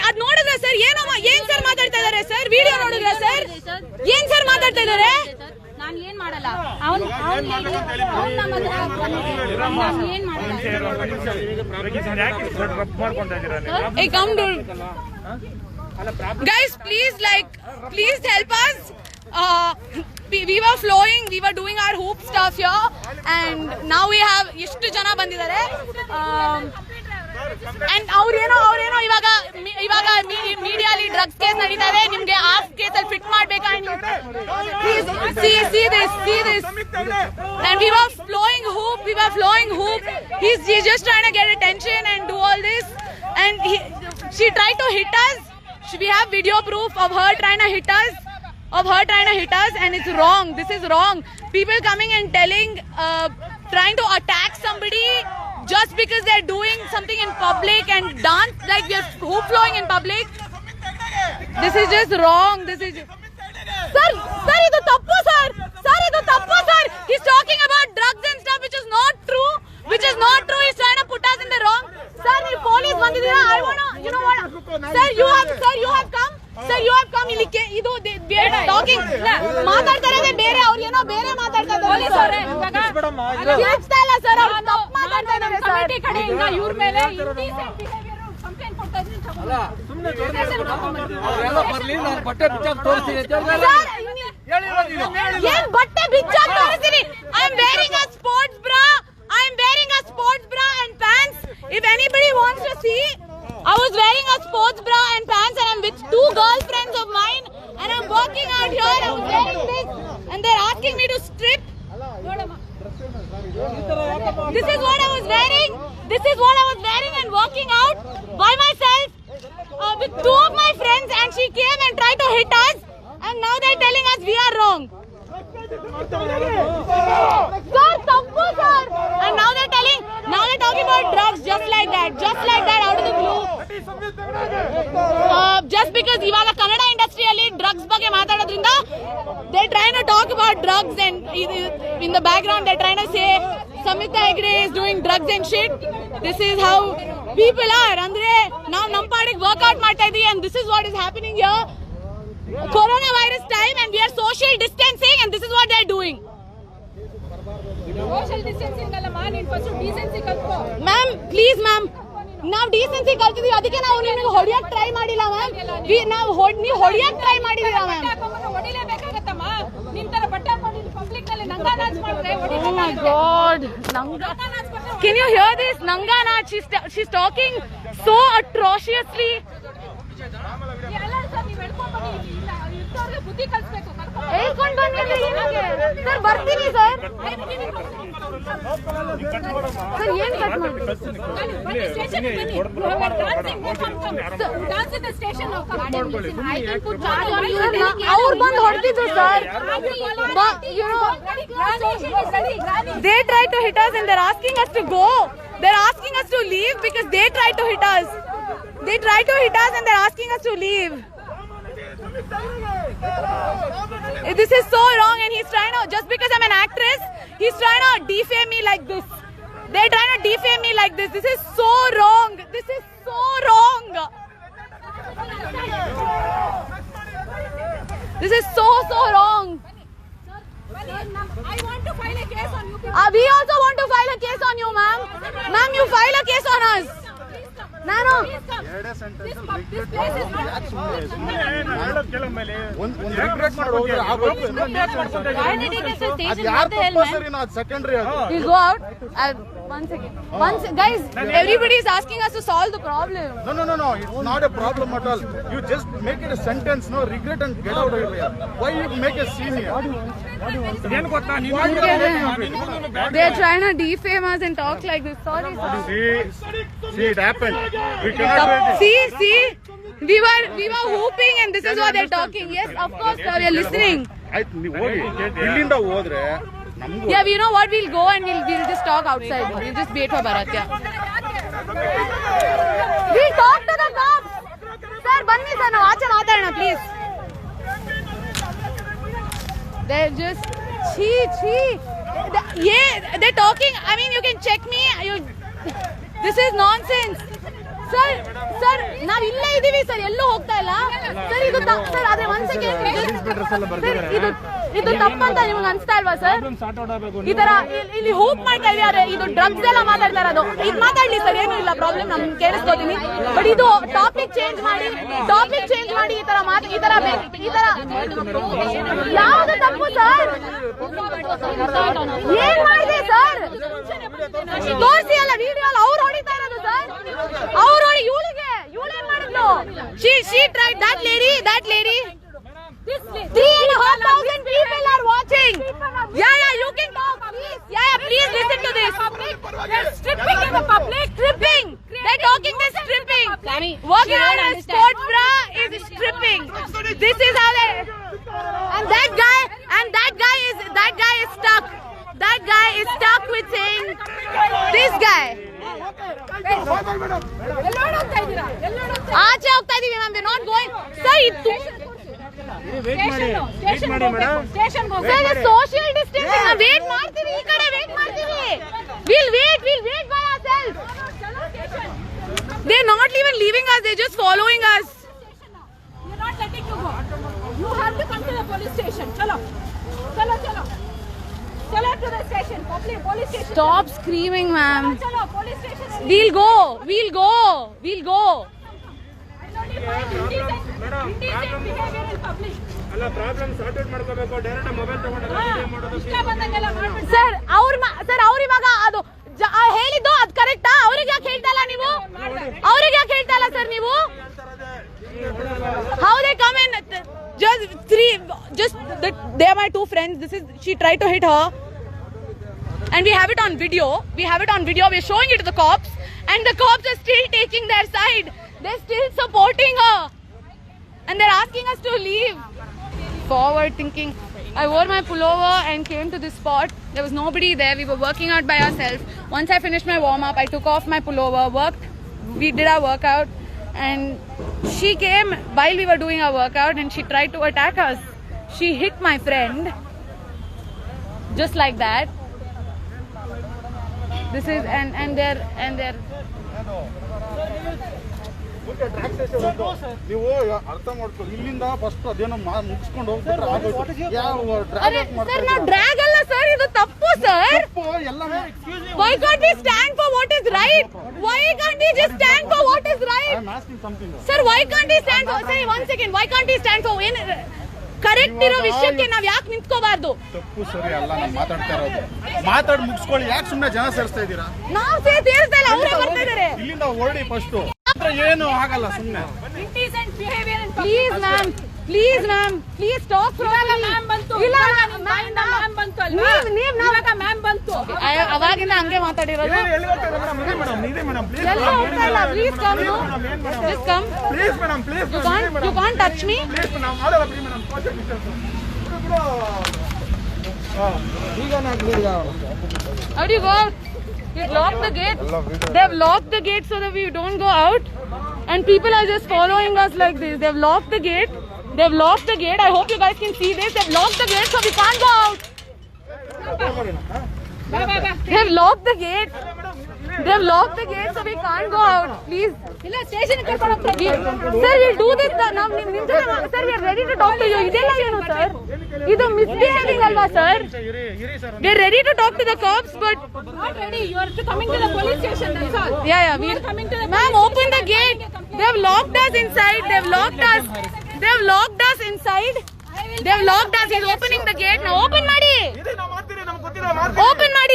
ಅದ್ ನೋಡಿದ್ರೆ ಸರ್ ಏನ್ ಸರ್ ಮಾತಾಡ್ತಾ ಇದಾರೆ ಸರ್? ವಿಡಿಯೋ ನೋಡಿದ್ರೆ ಸರ್ ಏನ್ ಸರ್ ಮಾತಾಡ್ತಾ ಇದಾರೆ? ನಾನು ಏನ್ ಮಾಡಲ್ಲ. Guys, please help us. We were flowing, we were doing our hoop stuff here, and now we have ಎಷ್ಟು ಜನ ಬಂದಿದ್ದಾರೆ. ಅಂಡ್ ಅವ್ರೇನೋ ಇವಾಗ ಮೀಡಿಯಾಲಿ ಡ್ರಗ್ಸ್ ಕೇಸ್ ನಡೀತಾ ಇದೆ, ನಿಮ್ಗೆ ಆ ಕೇಸಲ್ಲಿ ಫಿಟ್ ಮಾಡ್ಬೇಕಾ? see this and we were flowing hoop. He's just trying to get attention and do all this, and she tried to hit us. We have video proof of her trying to hit us, and it's wrong. This is wrong. People coming and telling, trying to attack somebody just because they're doing something in public and dance like we're hoop flowing in public. This is just wrong. This is sir idu tappu sir. He's talking about drugs and stuff which is not true. He's trying to put us in the wrong. Sir, you police bandidira. I want to, you know what, sir, you have come ilike idu they are talking ಮಾತಾಡ್ತಾರೆ ಬೇರೆ, ಅವ್ರು ಏನೋ ಬೇರೆ ಮಾತಾಡ್ತಾ ಇದ್ದಾರೆ. Police ಅವರೇ ಕೇಳಿಸ್ತಾ ಇಲ್ಲ ಸರ್, ಅವ್ರು ತಪ್ಪು ಮಾತಾಡ್ತಾ ಇದ್ದಾರೆ ಸರ್. ಕಮಿಟಿ ಕಡೆಯಿಂದ ಇವ್ರ ಮೇಲೆ ಇಂಡಿಸೆಂಟ್ ಬಿಹೇವಿಯರ್ ಕಂಪ್ಲೇಂಟ್ ಕೊಡ್ತಾ ಇದ್ದೀನಿ. ಸುಮ್ಮನೆ ಅವರೆಲ್ಲ ಬರ್ಲಿ, ನಾನು ಬಟ್ಟೆ ಬಿಚ್ಚಾಕ್ ತೋರಿಸ್ತೀನಿ. ಏನ್ ಬಟ್ಟೆ ಬಿಚ್ಚಾಕ್ ತೋರಿಸ್ತೀನಿ? I am wearing a sports bra and pants. If anybody wants to see, I was wearing a sports bra and pants, and I'm with two girlfriends of mine, and I'm walking out here. I was wearing this, and they're asking me to strip. This is what I was wearing. And walking out by myself with two of my friends, and she came and tried to hit us, and now they're telling us we are wrong. Sir, tappu sir. And now they're talking about drugs just like that out of the blue. Just because ivaga kannada industry alli drugs ಬಗ್ಗೆ ಮಾತಾಡೋದ್ರಿಂದ they're trying to talk about drugs, and in the background they're trying to say Samita Hegde is doing drugs and shit. This is how people are. Andre ನಾವು ನಮ್ಮ ಪಾಡಿಗೆ workout ಮಾಡ್ತಾ ಇದೀವಿ, and this is what is happening here. Coronavirus time, and we are social distancing, and this is what they are doing. Social distancing alla man, in first decency kalko. Ma'am, please ma'am, ನಾವು decency ಕಲ್ತಿದೀವಿ, ಅದಕ್ಕೆ ನಾವು ನಿಮಗೆ ಹೊಡಿಯಕ್ಕೆ try ಮಾಡಿಲ್ಲ ma'am. ನಾವು ನೀವು ಹೊಡಿಯಕ್ಕೆ try ಮಾಡಿದೀರಾ ma'am? ಹೊಡಿಲೇಬೇಕಾಗತ್ತಮ್ಮ. ನಿಮ್ಮ ತರ ಬಟ್ಟೆ ಹಾಕೊಂಡು ಪಬ್ಲಿಕ್ ನಲ್ಲಿ ನಂಗಾ ನಾಚ್ ಮಾಡಿದ್ರೆ ಹೊಡಿಲೇಬೇಕಾಗುತ್ತೆ. Oh my god, ನಂಗಾ ನಾಚ್ ಮಾಡಿದ್ರೆ. Can you hear this? ನಂಗಾ ನಾಚ್. She's talking so atrociously. ಎಲ್ಲ ಸರ್ ನೀವು ಹೇಳ್ಕೊಂಡು ಬನ್ನಿ, ಇಷ್ಟವ್ರಿಗೆ ಬುದ್ಧಿ ಕಲಿಸಬೇಕು. ಹೇಳ್ಕೊಂಡು ಬನ್ನಿ ಸರ್, ಬರ್ತೀನಿ ಸರ್. ಸರ್ ಏನ್ ಕಟ್ ಮಾಡಿ ಅವ್ರು ಬಂದು ಹೊಡೆದಿದ್ದು sir. They tried to hit us and they're asking us to go. They're asking us to leave because they tried to hit us. They tried to hit us and they're asking us to leave. This is so wrong, and he's trying to, just because I'm an actress, he's trying to defame me like this. They're trying to defame me like this. This is so wrong. This is so wrong. This is so wrong. I want to file a case on you. We also want to file a case on you, ma'am. Ma'am, you file a case on us. ನಾನು guys, everybody is asking us to solve the problem. No, it's not a problem at all. You just make it a sentence, no regret, and get out of here. Why you make a scene here? They are trying to defame us and talk like this. Sorry sir. See, it happened. We cannot see we were hooping, and this is what they're talking. Yes, of course sir, we are listening. ಇಲ್ಲಿಂದ ಹೋದ್ರೆ Yeah, you know what, we'll go and we'll just talk outside. We'll just wait for Bharat. Yeah, we'll talk to the cops. Sir, banni sir, now aache maatadana please. They're just they're talking. I mean, you can check me. This is nonsense. Sir sir ನಾವ್ ಇಲ್ಲೇ ಇದೀವಿ sir, ಎಲ್ಲೂ ಹೋಗ್ತಾ ಇಲ್ಲ sir. ಇದು sir ಅದೇ ಒಂದ್ second, ಇದು ತಪ್ಪಂತ ನಿಮ್ಗೆ ಅನ್ಸ್ತಾ ಇಲ್ವಾ ಸರ್? ಈ ತರ ಇಲ್ಲಿ ಹೂಪ್ ಮಾಡ್ತಾ ಇದ್ದಾರೆ, ಇದು ಡ್ರಗ್ಸ್ ಎಲ್ಲ ಮಾತಾಡ್ತಾ ಇರೋದು. ಇದು ಮಾತಾಡ್ಲಿ ಸರ್, ಏನು ಇಲ್ಲ ಪ್ರಾಬ್ಲಮ್, ನಮ್ ಕೇಳಿಸ್ಕೋತೀನಿ. ಬಟ್ ಇದು ಟಾಪಿಕ್ ಚೇಂಜ್ ಮಾಡಿ ಈ ತರ ಯಾವ್ದು ತಪ್ಪು ಸರ್? ಏನ್ ಮಾಡಿದೆ ಸರ್? ತೋರಿಸಿ ಅಲ್ಲ ವಿಡಿಯೋ ಅಲ್ಲ, ಅವ್ರು ಹೊಡಿತಾ ಇರೋದು ಸರ್. ಅವ್ರು ಹೊಡಿ ಇವಳೇನ್ ಮಾಡಿದ್ಲು? she tried that lady 3,500 people are watching. Yeah, you can talk please. Yeah, please listen to this. They're stripping in the public. They're talking this stripping. Walking around in sports bra is stripping. This is how they. And that guy is stuck. That guy is stuck with saying this guy. ಆಚೆ ಹೋಗ್ತಾ ಇದೀವಿ ma'am, not going sir. ಇದು social distancing. Wait ಮಾಡ್ತೀವಿ, ಈ ಕಡೆ wait ಮಾಡ್ತೀವಿ. We'll wait by ourselves. They're not even leaving us, they're just following us. We're not letting you go. You have to come to the police station. Chalo to the station. Police station. Stop screaming, ma'am. Chalo, police station. We'll go. Indecent behavior in public. ಅಲ್ಲ problem sort out ಮಾಡ್ಕೋಬೇಕು. Direct mobile ತಗೊಂಡು video ಮಾಡೋದು ಇಷ್ಟ ಬಂದಂಗೆಲ್ಲ ಮಾಡ್ಬಿಡಿ sir. ಅವ್ರು ಇವಾಗ ಅದು ಹೇಳಿದ್ದು ಅದು ಕರೆಕ್ಟಾ? ಅವ್ರಿಗೆ ಯಾಕೆ ಹೇಳ್ತಾ ಇಲ್ಲ ನೀವು? ಸರ್ ನೀವು? How they come in? They are my two friends. She tried to hit her. And we have it on video. We're showing it to the cops. And the cops are still taking their side. They're still supporting her. And they're asking us to leave. Forward thinking. I wore my pullover and came to this spot. There was nobody there. We were working out by ourselves. Once I finished my warm up, I took off my pullover, worked. We did our workout. And she came while we were doing our workout and she tried to attack us. She hit my friend. Just like that. This is and they're ನೀವು ಅರ್ಥ ಮಾಡ್ಕೊಳ್ಳಿ. ಇಲ್ಲಿಂದ first ಅದೇನೋ ಮುಗಿಸ್ಕೊಂಡು ಹೋಗ್ಬಿಟ್ರೆ ಯಾವ drag sir, ನಾವು drag ಅಲ್ಲ ಸರ್, ಇದು ತಪ್ಪು ಸರ್. ಎಲ್ಲ Why can't we stand for what is right? Why can't we just stand for what is right? I'm asking something. Sir, why can't we stand for? Say one second. Why can't we stand for? Correct ಇರೋ ವಿಷಯಕ್ಕೆ ನಾವ್ ಯಾಕೆ ನಿಂತ್ಕೋಬಾರ್ದು? ತಪ್ಪು ಸರಿ ಅಲ್ಲ, ನಾವು ಮಾತಾಡ್ತಾ ಇರೋದು. ಮಾತಾಡಿ ಮುಗಿಸ್ಕೊಳ್ಳಿ, ಯಾಕೆ ಸುಮ್ಮನೆ ಜನ ಸೇರಿಸ್ತಾ ಇದ್ದೀರಾ? ನಾವು ಸೇರಿಸ್ತಾ ಇಲ್ಲ, ಅವರೇ ಬರ್ತಾ ಇದ್ದಾರೆ. ಇಲ್ಲಿಂದ ಹೊರಡಿ ಫಸ್ಟ್. ಏನು ಆಗಲ್ಲ ಸುಮ್ಮನೆ. Indecent behavior in public. Please ma'am, please talk properly. Ma'am ಬಂತು. ಇಲ್ಲ ಮ್ಯಾಮ್ ಬಂತು ಅಲ್ವಾ? ಇವಾಗ ಮ್ಯಾಮ್ ಬಂತು. ಅವಾಗಿಂದ ಹಂಗೆ ಮಾತಾಡಿರೋದು. ಎಲ್ಲಿ ಹೋಗ್ತಾ ಇದ್ದೀರಾ ಮೇಡಮ್? ನೀವೇ ಮೇಡಮ್ ಪ್ಲೀಸ್. ಎಲ್ಲ ಹೋಗ್ತಾ ಇಲ್ಲ. Please come. Just come. Please madam, please. You can't touch me. Please madam, ಮಾಡಲ್ಲ ಪ್ಲೀಸ್ ಮೇಡಮ್. ಈಗ How do you go out? You've locked the gate. They've locked the gate so that we don't go out. And people are just following us like this. They've locked the gate. I hope you guys can see this. They've locked the gate so we can't go out. They've locked the gate so we can't go out. Please. ಇಲ್ಲ station ಕರ್ಕೊಂಡು ಹೋಗ್ತಾರೆ. Sir, we'll do this now. Sir, we are ready to talk to you. ಇದೆಲ್ಲ ಏನು sir? ಇದು misbehaving alva sir? We are ready to talk to the cops but Not ready. You are coming to the police station. That's all. yeah, You are coming to the ma'am, police open the station. gate. They've locked us inside. They've locked us inside. They've locked us. He's opening the gate now. Open ಮಾಡಿ.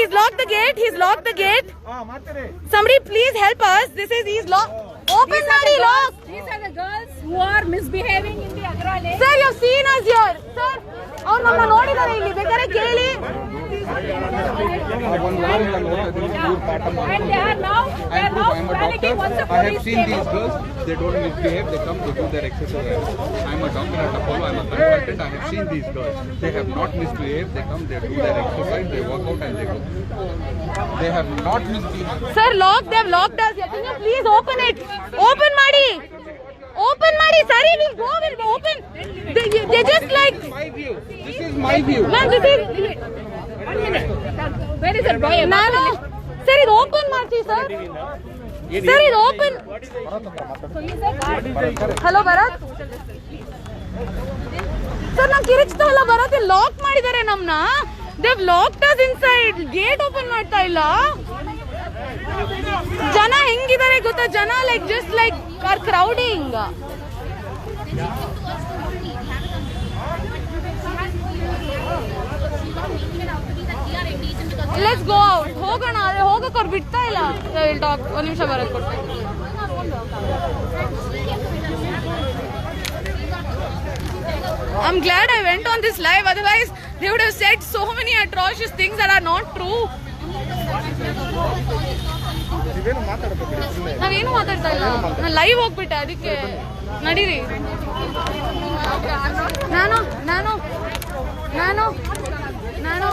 He's locked the gate. Somebody please help us. He's locked. Open ಮಾಡಿ, lock. These are the girls who are misbehaving in the Agrale. Sir, you've seen us here. Sir, ಅವ್ರು ನಮ್ಮ ನೋಡಿದ್ದಾರೆ ಇಲ್ಲಿ, ಬೇಕಾದ್ರೆ ಕೇಳಿ. And they are now panicking once the I have police seen came. these girls, they don't misbehave, they come, they do their exercise. I'm a doctor at Apollo, I'm a consultant, I have seen these girls. They have not misbehaved, they come, they do their exercise, they work out and they go. They have not misbehaved. Sir, they've locked us here. Can you please open it? Open ಮಾಡಿ. Sorry, we'll open. They just like. My view, this is my view. Ma'am, this is. Where is that boy? Ma'am, sir ಇದು open ಮಾಡ್ತೀವಿ sir. Sir ಇದು open. Hello Bharat sir, ನಾವು ಕಿರಿಚ್ತಾ ಇಲ್ಲ Bharat, lock ಮಾಡಿದ್ದಾರೆ ನಮ್ನ. They've locked us inside. Gate open ಮಾಡ್ತಾ ಇಲ್ಲ. ಜನ ಹೆಂಗಿದ್ದಾರೆ ಗೊತ್ತಾ? ಜನ like just like are crowding. Let's go out. ಹೋಗೋಣ. ಹೋಗಕ್ಕೆ ಅವ್ರು ಬಿಡ್ತಾ ಇಲ್ಲ. ಟಾಕ್ ಒಂದು ನಿಮಿಷ ಬರೋದು ಕೊಡ್ತಾರೆ. I'm glad I went on this live, otherwise they would have said so many atrocious things that are not true. ನಾವೇನು ಮಾತಾಡ್ತಾ ಇಲ್ಲ. ನಾನು ಲೈವ್ ಹೋಗ್ಬಿಟ್ಟೆ, ಅದಕ್ಕೆ ನಡೀರಿ. ನಾನು ನಾನು ನಾನು ನಾನು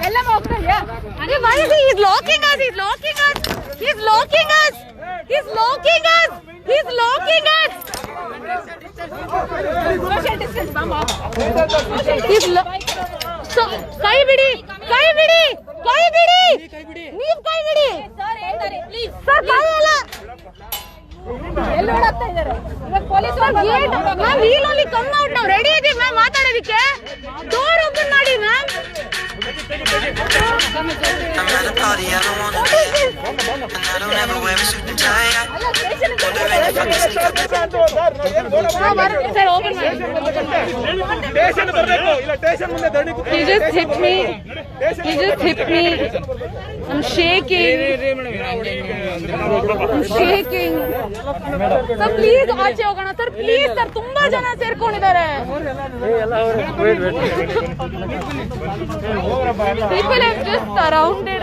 ಎಲ್ಲ ಹೋಗ್ತಾ ಇದೆಯಾ? Why is he? He's locking us. He's locking us. He's locking us. He's locking us. He's locking us. So, ಕೈ ಬಿಡಿ, ಕೈ ಬಿಡಿ, ಕೈ ಬಿಡಿ, ನೀವು ಕೈ ಬಿಡಿ ಸರ್. ಕೈ ಅಲ್ಲ. Ma'am wheel only come out. ನಾವು ರೆಡಿ ಇದೀವಿ ಮ್ಯಾಮ್ ಮಾತಾಡೋದಕ್ಕೆ. ಡೋರ್ ಓಪನ್ ಮಾಡಿ ma'am. I'm at a party I don't wanna be at, and I don't ever wear a suit and tie. Wondering if I can sneak up the sir open ಮಾಡಿ. Station ಬರಬೇಕು, ಇಲ್ಲ station ಮುಂದೆ ಧರಣಿ ಕೂತ್ಕೊಳ್ಳಿ. He just hit me. He just hit me. I'm shaking. I'm shaking. Sir, please ಆಚೆ ಹೋಗೋಣ sir. Please sir, ತುಂಬಾ ಜನ ಸೇರ್ಕೊಂಡಿದ್ದಾರೆ. People have just surrounded.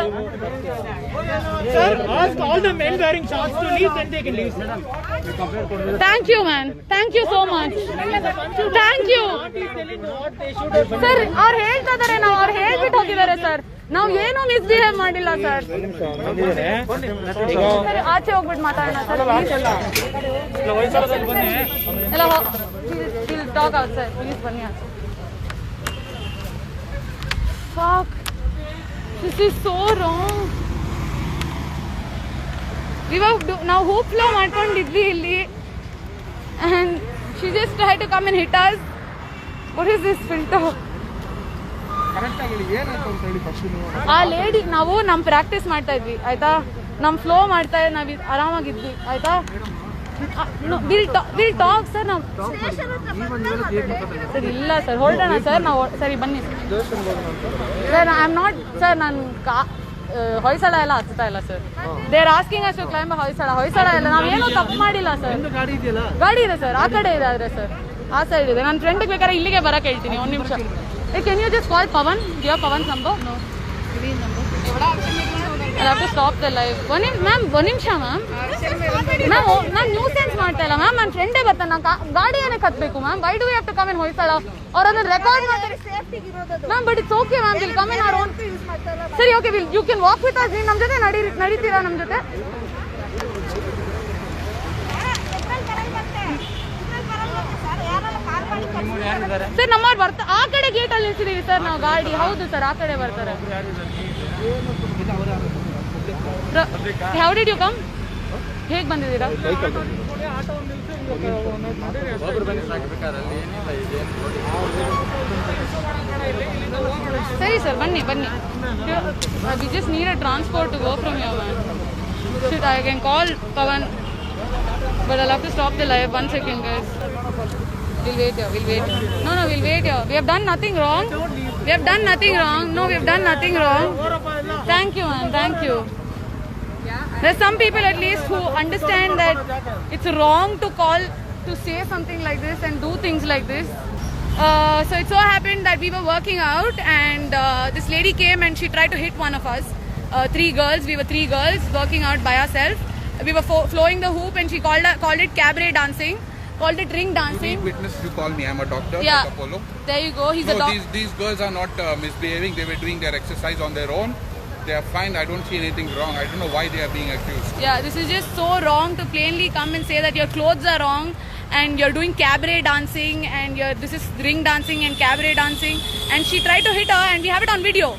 Sir, ask all the men wearing shorts to leave, then they can leave. Thank you, man. Thank you so much. Thank you. Sir ಅವ್ರು ಹೇಳ್ತಾ ಇದಾರೆ, ನಾವು ಅವ್ರು ಹೇಳ್ಬಿಟ್ಟು ಹೋಗಿದ್ದಾರೆ ಸರ್. ನಾವು ಏನು ಮಿಸ್ಬಿಹೇವ್ ಮಾಡಿಲ್ಲ ಸರ್. ಆಚೆ ಹೋಗ್ಬಿಟ್ಟು ಮಾತಾಡೋಣ ಸರ್. ಎಲ್ಲ ಟಾಕ್ ಔಟ್ ಸರ್. ಪ್ಲೀಸ್ ಬನ್ನಿ ಆಚೆ. Fuck. This is so wrong. ನಾವು hoop flow ಮಾಡ್ಕೊಂಡಿದ್ವಿ ಇಲ್ಲಿ, and she just tried to come and hit us. What is this filter? ಆ ಲೇಡಿ, ನಾವು ನಮ್ ಪ್ರಾಕ್ಟೀಸ್ ಮಾಡ್ತಾ ಇದ್ವಿ ಆಯ್ತಾ, ನಮ್ ಫ್ಲೋ ಮಾಡ್ತಾ ಇದ್ವಿ, ನಾವ್ ಆರಾಮಾಗಿದ್ವಿ ಆಯ್ತಾ. Will talk sir. ನಾವು ಸರ್ ಇಲ್ಲ ಸರ್, ಹೊರಡೋಣ ಸರ್. ನಾವು ಸರಿ ಬನ್ನಿ sir. I am not sir. ನಾನು ಹೊಯ್ಸಳ ಎಲ್ಲ ಹತ್ತಾ ಇಲ್ಲ sir. They are asking us to climb Hoysala ಎಲ್ಲ. ನಾವೇನು ತಪ್ಪು ಮಾಡಿಲ್ಲ ಸರ್. ಗಾಡಿ ಇದೆ ಸರ್, ಆ ಕಡೆ ಇದೆ. ಆದ್ರೆ ಸರ್ ಆ ಸೈಡ್ ಇದೆ. ನನ್ನ ಫ್ರೆಂಡ್ಗೆ ಬೇಕಾದ್ರೆ ಇಲ್ಲಿಗೆ ಬರಕ್ಕೆ ಹೇಳ್ತೀನಿ. ಒಂದು ನಿಮಿಷ. Can you just call Pavan? Give Pavan number. I have to stop the live. Ma'am ಒಂದು ನಿಮಿಷ ಮ್ಯಾಮ್. ನಾನು ನ್ಯೂಸೆನ್ಸ್ ಮಾಡ್ತಾ ಇಲ್ಲ ಮ್ಯಾಮ್. ನನ್ನ ಫ್ರೆಂಡೇ ಬರ್ತಾನೆ. ನಾನು ಗಾಡಿ ಏನಕ್ಕೆ ಹತ್ಬೇಕು ma'am? Why do you have to come in Hoysala? ಅವ್ರು ಅದನ್ನ ರೆಕಾರ್ಡ್ ಮಾಡ್ತಾರೆ ma'am. But it's okay ma'am. Will come in our own. ಸರಿ okay, will you can walk with us. ನೀವು ನಮ್ಮ ಜೊತೆ ನಡೀತೀರಾ ನಮ್ಮ ಜೊತೆ? ಸರ್ ನಮ್ಮವ್ರು ಬರ್ತಾ ಆ ಕಡೆ ಗೇಟ್ ಅಲ್ಲಿ ನಿಲ್ಸಿದೀವಿ ಸರ್ ನಾವು ಗಾಡಿ. ಹೌದು ಸರ್, ಆ ಕಡೆ ಬರ್ತಾರೆ. How did you come? ಹೇಗೆ ಬಂದಿದ್ದೀರಾ? ಸರಿ ಸರ್, ಬನ್ನಿ ಬನ್ನಿ. We just need a transport to go from your man. Shit, I can call Pawan, but I'll have to stop the live. 1 second, guys. We'll wait here. We'll wait. No, we'll wait here. We have done nothing wrong. We have done nothing wrong. No, we have done nothing wrong. Thank you, man. Thank you. There's some people at least who understand that it's wrong to call, to say something like this and do things like this. So it so happened that we were working out, and this lady came and she tried to hit one of us. 3 girls. We were 3 girls working out by ourselves. We were flowing the hoop, and she called it cabaret dancing. Called it ring dancing. You need witness, you call me. I'm a doctor. Yeah. Like Apollo. There you go. He's a doctor. These girls are not misbehaving. They were doing their exercise on their own. They are fine. I don't see anything wrong. I don't know why they are being accused. Yeah, this is just so wrong to plainly come and say that your clothes are wrong and you're doing cabaret dancing and this is ring dancing and cabaret dancing, and she tried to hit her, and we have it on video.